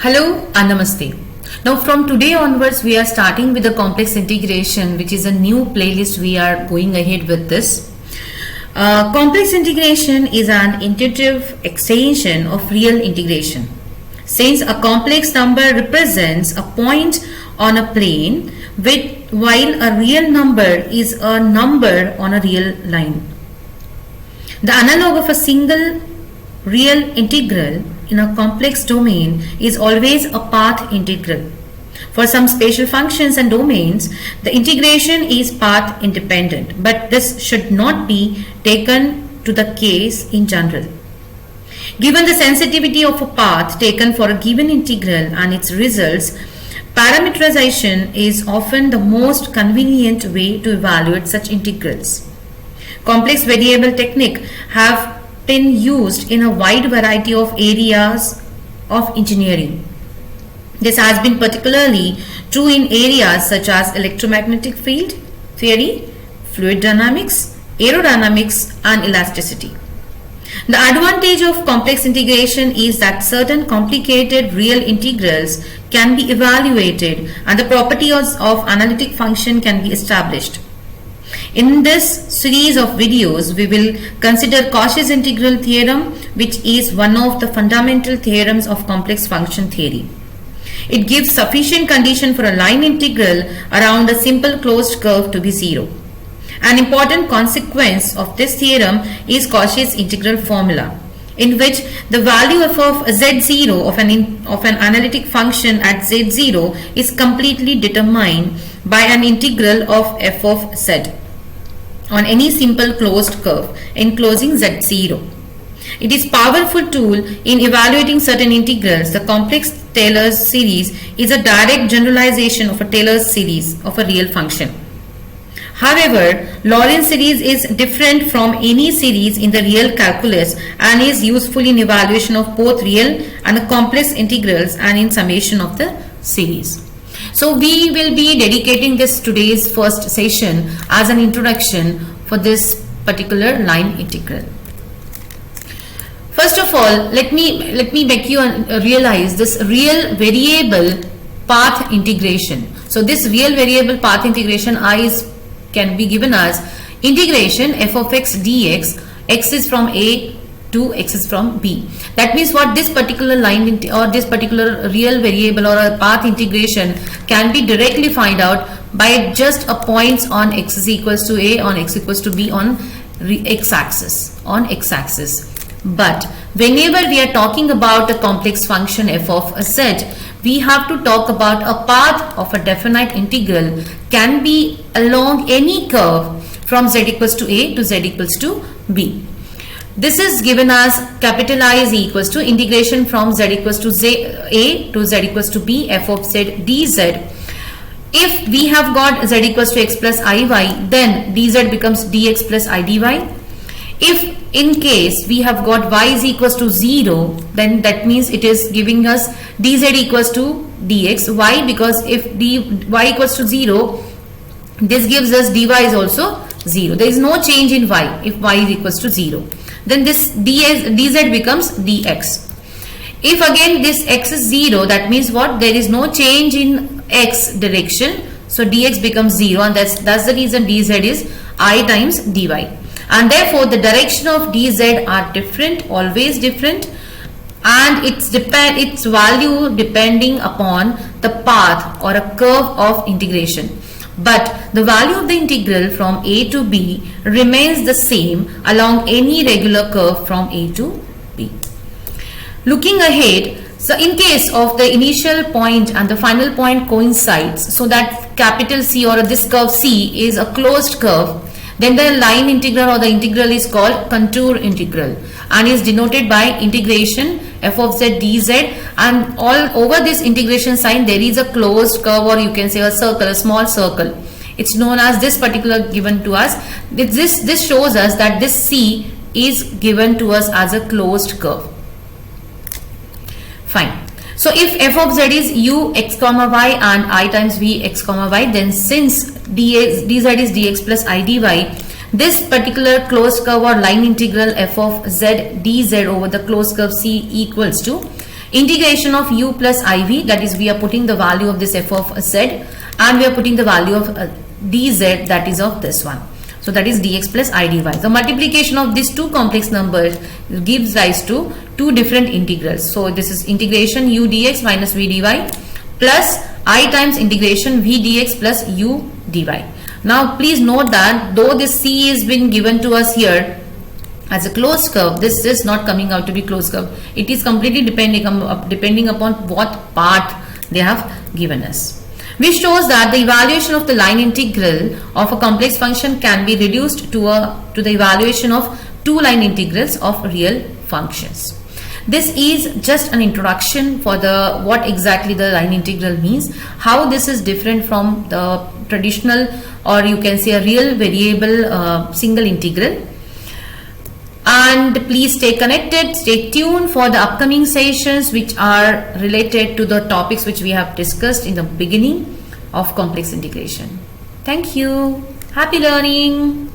Hello and Namaste. Now from today onwards we are starting with the complex integration, which is a new playlist. We are going ahead with this. Complex integration is an intuitive extension of real integration. Since a complex number represents a point on a plane, while a real number is a number on a real line. The analog of a single real integral in a complex domain is always a path integral. For some spatial functions and domains, the integration is path independent, but this should not be taken to the case in general. Given the sensitivity of a path taken for a given integral and its results, parameterization is often the most convenient way to evaluate such integrals. Complex variable technique have been used in a wide variety of areas of engineering. This has been particularly true in areas such as electromagnetic field theory, fluid dynamics, aerodynamics, and elasticity. The advantage of complex integration is that certain complicated real integrals can be evaluated and the properties of analytic function can be established. In this series of videos, we will consider Cauchy's integral theorem, which is one of the fundamental theorems of complex function theory. It gives sufficient condition for a line integral around a simple closed curve to be zero. An important consequence of this theorem is Cauchy's integral formula, in which the value of z0 of an analytic function at z0 is completely determined by an integral of f of z on any simple closed curve enclosing z0. It is a powerful tool in evaluating certain integrals. The complex Taylor series is a direct generalization of a Taylor series of a real function. However, Lorentz series is different from any series in the real calculus and is useful in evaluation of both real and complex integrals and in summation of the series. So we will be dedicating this today's first session as an introduction for this particular line integral. First of all, let me make you realize this real variable path integration. So this real variable path integration can be given as integration f of x dx. X is from a to x is from b. That means what, this particular line or this particular real variable or a path integration can be directly find out by just a points on x is equals to a, on x equals to b, on x-axis, But whenever we are talking about a complex function f of z, we have to talk about a path of a definite integral can be along any curve from z equals to a to z equals to b. This is given as capital I is equals to integration from z equals to a to z equals to b f of z dz. If we have got z equals to x plus iy, then dz becomes dx plus idy. If in case we have got y is equals to 0, then that means it is giving us dz equals to dx. Why? Because if y equals to 0, this gives us dy is also 0. There is no change in y if y is equals to 0. Then this dz becomes dx. If again this x is 0, that means what? There is no change in x direction. So dx becomes 0, and that's the reason dz is I times dy. And therefore the direction of dz are different, always different, and its value depending upon the path or a curve of integration. But the value of the integral from a to b remains the same along any regular curve from a to b. Looking ahead, so in case of the initial point and the final point coincides, so that capital C or this curve C is a closed curve, then the line integral or the integral is called contour integral and is denoted by integration f of z dz, and all over this integration sign there is a closed curve, or you can say a circle, a small circle. It's known as this particular given to us. This shows us that this C is given to us as a closed curve. Fine. So if f of z is u x comma y and I times v x comma y, then since dz is dx plus I dy, this particular closed curve or line integral f of z dz over the closed curve C equals to Integration of u plus iv, that is we are putting the value of this f of z and we are putting the value of dz, that is of this one. So that is dx plus I dy. The multiplication of these two complex numbers gives rise to two different integrals. So this is integration u dx minus v dy plus I times integration v dx plus u dy. Now please note that though this c is been given to us here as a closed curve, this is not coming out to be closed curve. It is completely depending upon what part they have given us. Which shows that the evaluation of the line integral of a complex function can be reduced to the evaluation of two line integrals of real functions. This is just an introduction for the what exactly the line integral means, how this is different from the traditional, or you can say a real variable single integral. And please stay connected, stay tuned for the upcoming sessions which are related to the topics which we have discussed in the beginning of complex integration. Thank you. Happy learning.